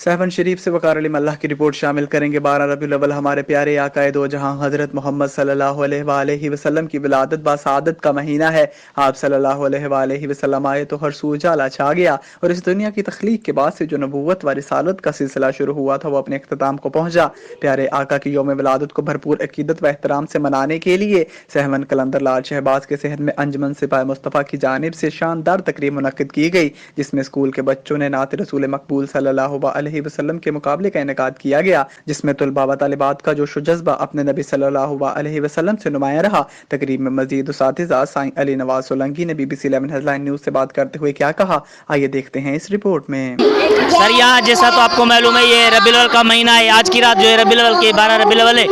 सहवन शरीफ से वकार अली मल्लाह की रिपोर्ट शामिल करेंगे। 12 रबीउल अव्वल हमारे प्यारे आकाए दो जहां हजरत मोहम्मद सल्लल्लाहु अलैहि वसल्लम की विलादत बासादत का महीना है। आप सल्लल्लाहु अलैहि वसल्लम आए तो हर सू उजाला छा गया और इस दुनिया की तख्लीक के बाद से जो नबूवत व रिसालत का सिलसिला शुरू हुआ था वो अपने इख्तिताम को पहुंचा। प्यारे आका की यौम विलादत को भरपूर अकीदत व एहतराम से मनाने के लिए सहवन कलंदर लाल शहबाज के शहर में अंजमन सिपाही मुस्तफ़ा की जानिब से शानदार तकरीब मुनक्किद की गई, जिसमें स्कूल के बच्चों ने नात रसूल मकबूल सल्लल्लाहु अलैहि वसल्लम के मुकाबले का इनेकाद किया गया, जिसमें तुलबा व तालिबात का जोश व जज्बा अपने नबी सल्लल्लाहु अलैहि वसल्लम से नुमाया रहा। तकरीब में मजीद उसातिज़ा साईं अली नवाज सोलंकी ने BBC 11 हेडलाइन न्यूज़ से बात करते हुए क्या कहा, आइए देखते हैं इस रिपोर्ट में। सर यहाँ जैसा तो आपको मालूम है ये रबीउल अव्वल का महीना है। आज की रात जो है रबीउल अव्वल के 12 रबीउल अव्वल है,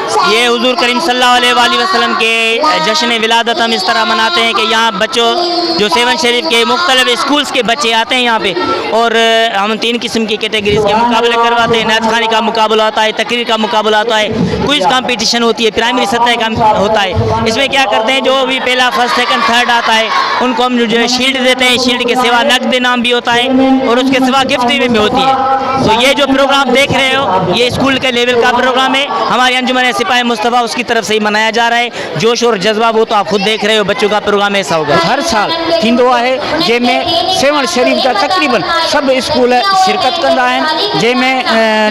ये हुजूर करीम सल्लल्लाहु अलैहि वसल्लम के जश्न विलादत हम इस तरह मनाते हैं कि यहाँ बच्चों जो सेवन शरीफ के मुख्तलिफ स्कूल्स के बच्चे आते हैं यहाँ पे और हम 3 किस्म की कैटेगरीज के मुकाबले करवाते हैं। नात खानी का मुकाबला होता है, तकरीर का मुकाबला होता है, क्विज कंपटीशन होती है, प्राइमरी सतह का होता है। इसमें क्या करते हैं जो भी पहला फर्स्ट सेकंड थर्ड आता है उनको हम जो है शील्ड देते हैं। शील्ड के सिवा नकद इनाम भी होता है और उसके सिवा गिफ्ट भी होती है। तो ये जो प्रोग्राम देख रहे हो ये स्कूल के लेवल का प्रोग्राम है, हमारे अंजुमन सिपाही मुस्तफ़ा उसकी तरफ से ही मनाया जा रहा है। जोश और जज्बा वो तो आप खुद देख रहे हो, बच्चों का प्रोग्राम ऐसा होगा। हर साल थींदो आहे जंहिंमें सेवन शरीफ जा तक़रीबन सब स्कूल शिरकत कंदा आहिनि, जंहिंमें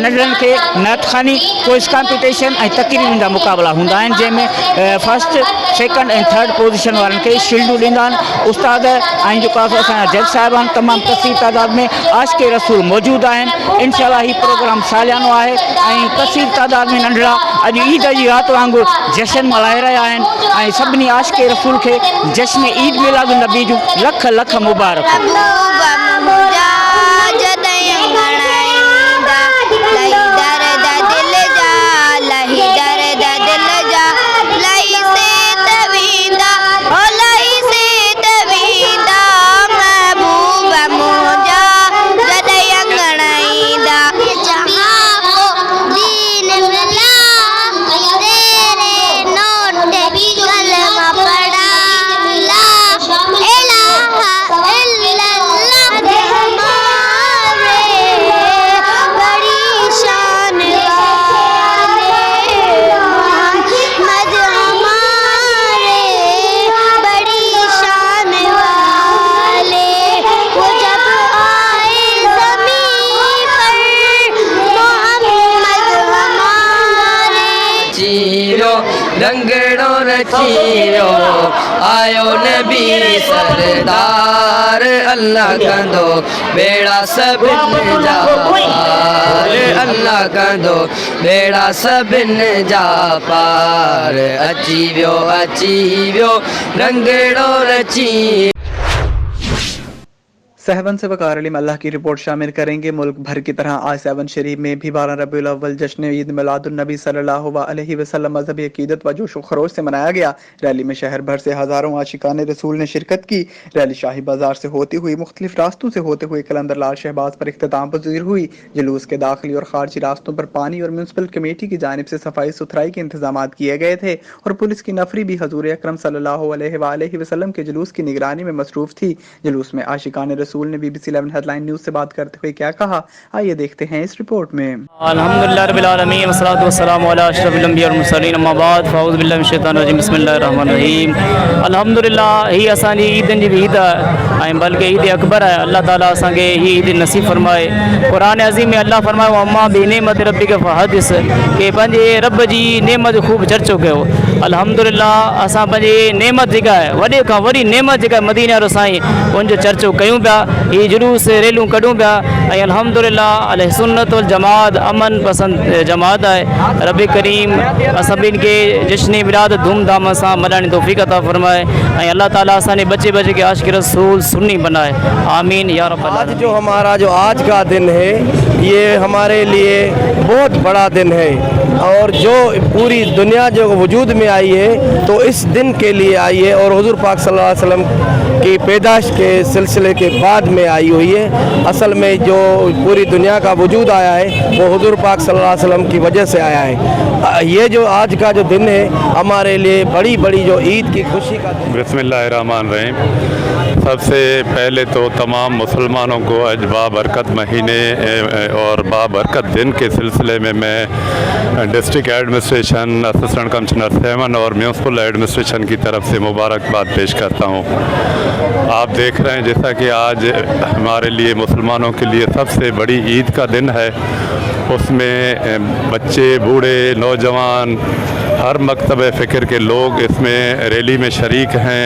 नंढड़नि खे नात खानी क्विज़ कॉम्पिटिशन ऐं तक़रीरुनि जा मुक़ाबला हूंदा आहिनि, जंहिंमें फर्स्ट सेकंड ऐं थर्ड पोजीशन वारनि खे शील्डूं ॾींदा आहिनि। उस्ताद ऐं जेको आहे असांजा जज साहिब आहिनि तमामु कसीर तादाद में आशिक़े रसूल मौजूदु आहिनि। इंशाअल्लाह ही प्रोग्राम सालियानो आहे ऐं कसीर तादाद में नंढड़ा अॼु ईद जी राति वांगुरु जश्न मल्हाए रहिया आहिनि ऐं सभिनी आशिक़े रसूल खे जश्न ईद मिलाद नबी जूं लख लख मुबारक। रंगड़ो रचियो आयो नबी सरदार, अल्लाह कंदो बेड़ा सभिन जा पार, अल्लाह कंदो बेड़ा सभिन जा पार। अची वियो रंगड़ो रची। सहवन से वकार अली मल्लाह की रिपोर्ट शामिल करेंगे। मुल्क भर की तरह आज सहवन शरीफ में भी 12 रबीउल अव्वल जश्न ईद मिलादुन नबी सल्लल्लाहु अलैहि वसल्लम मजहबी अकीदत व जोश व खरोश से मनाया गया। रैली में शहर भर से हजारों आशिकाने रसूल ने शिरकत की। रैली शाही बाजार से होती हुई मुख्तलिफ रास्तों से होते हुए कलंदर लाल शहबाज पर इख्तिताम पजीर हुई। जुलूस के दाखिली और खारजी रास्तों पर पानी और म्यूनसिपल कमेटी की जानिब से सफाई सुथराई के इंतजाम किए गए थे और पुलिस की नफरी भी हजूर अकरम सल्लल्लाहु अलैहि वसल्लम के जुलूस की निगरानी में मसरूफ थी। जुलूस में आशिकाने रसूल ने BBC 11 हेडलाइन न्यूज़ से बात करते हुए क्या कहा, आइए देखते हैं इस रिपोर्ट में। अल्हम्दुलिल्लाह रब्बिल आलमीन वस्सलातु वस्सलामु अला अशरफिल अंबिया वल मुरसलीन, अम्मा बाद, फ़अऊज़ु बिल्लाहि मिनश शैतानिर रजीम, बिस्मिल्लाहिर रहमानिर रहीम। अल्हम्दुलिल्लाह ही असांजी ईदनि जी बि ईद आहे ऐं बल्कि ईद अकबर आहे। अल्लाह ताला असांखे ही ईद नसीब फरमाए। क़ुरान अज़ीम में अल्लाह फरमायो अम्मा बि नेमत रब्बिका फ़हदिस, के पंहिंजे रब जी नेमत ख़ूब चर्चो कयो। अल्हम्दुलिल्लाह असां पंहिंजी नेमत जेका आहे वॾे खां वॾी नेमत जेका मदीने वारो साईं उनजो चर्चो कयूं पिया। ही जुलूस रैलियूं कढूं पिया ऐं अल्हम्दुलिल्लाह अहले सुन्नत वल जमात अमन पसंद जमात आहे। रब करीम सभिनि खे जश्न विलादत धूमधाम सां मल्हाइण जी तौफ़ीक़ अता फरमाए ऐं अल्लाह ताला असांजे बच्चे के आशिक़ रसूल सुन्नी बनाए, आमीन या रब्बल आलमीन। आज जो हमारा जो आज का दिन है ये हमारे लिए बहुत बड़ा दिन है और जो पूरी दुनिया जो वजूद में आई है तो इस दिन के लिए आई है और हुजूर पाक सल्लल्लाहु अलैहि वसल्लम की पैदाइश के सिलसिले के बाद में आई हुई है। असल में जो पूरी दुनिया का वजूद आया है वो हुजूर पाक सल्लल्लाहु अलैहि वसल्लम की वजह से आया है। ये जो आज का जो दिन है हमारे लिए बड़ी बड़ी जो ईद की खुशी का दिन। बिस्मिल्लाहिर्रहमानिर्रहीम। सबसे पहले तो तमाम मुसलमानों को आज बाबरकत महीने और बाबरकत दिन के सिलसिले में मैं डिस्ट्रिक्ट एडमिनिस्ट्रेशन, असिस्टेंट कमिश्नर 7 और म्यूनसिपल एडमिनिस्ट्रेशन की तरफ से मुबारकबाद पेश करता हूँ। आप देख रहे हैं जैसा कि आज हमारे लिए मुसलमानों के लिए सबसे बड़ी ईद का दिन है, उसमें बच्चे, बूढ़े, नौजवान, हर मकतब फ़िक्र के लोग इसमें रैली में शरीक हैं।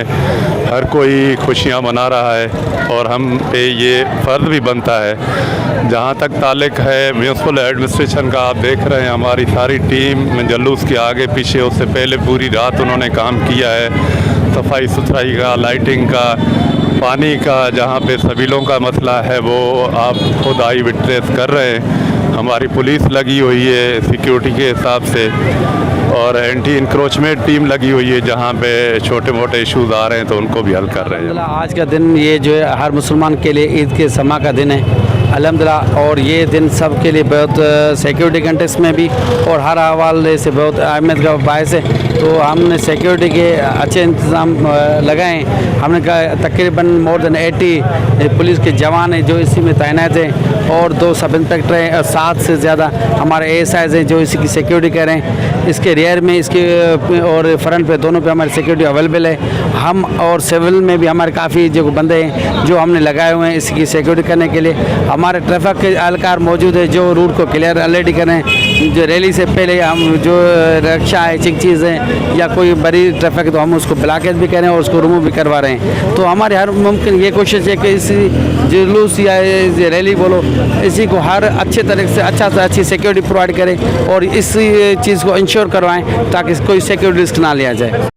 हर कोई खुशियाँ मना रहा है और हम पे ये फ़र्ज़ भी बनता है। जहाँ तक ताल्लुक़ है म्यूनसिपल एडमिनिस्ट्रेशन का, आप देख रहे हैं हमारी सारी टीम जलूस के आगे पीछे, उससे पहले पूरी रात उन्होंने काम किया है, सफाई सुथराई का, लाइटिंग का, पानी का, जहाँ पे सबीलों का मसला है वो आप खुद आई विटनेस कर रहे हैं। हमारी पुलिस लगी हुई है सिक्योरिटी के हिसाब से और एंटी इंक्रोचमेंट टीम लगी हुई है, जहाँ पे छोटे मोटे इश्यूज़ आ रहे हैं तो उनको भी हल कर रहे हैं। आज का दिन ये जो है हर मुसलमान के लिए ईद के समा का दिन है अल्हम्दुलिल्लाह, और ये दिन सब के लिए बहुत सिक्योरिटी कंटेक्स्ट में भी और हर हवाले से बहुत अहमियत का बायस है। तो हमने सिक्योरिटी के अच्छे इंतज़ाम लगाए। हमने कहा तकरीबन मोर देन 80 पुलिस के जवान हैं जो इसी में तैनात हैं और 2 सब इंस्पेक्टर हैं और 7 से ज़्यादा हमारे ASIs हैं जो इसी की सिक्योरिटी कर रहे हैं। इसके रियर में, इसके और फ्रंट पे, दोनों पे हमारी सिक्योरिटी अवेलेबल है। हम और सिविल में भी हमारे काफ़ी जो बंदे हैं जो हमने लगाए हुए हैं इसकी सिक्योरिटी करने के लिए। हमारे ट्रैफिक के एहलकार मौजूद है जो रूट को क्लियर ऑलरेडी करें। जो रैली से पहले हम जो रक्षा है, चिक चीज़ है या कोई बड़ी ट्रैफिक तो हम उसको ब्लॉकेज भी करें और उसको रिमूव भी करवा रहे हैं। तो हमारी हर मुमकिन ये कोशिश है कि इसी जुलूस या रैली बोलो, इसी को हर अच्छे तरह से अच्छा से अच्छी सिक्योरिटी प्रोवाइड करें और इस चीज़ को इंश्योर करवाएं ताकि कोई सिक्योरिटी रिस्क ना लिया जाए।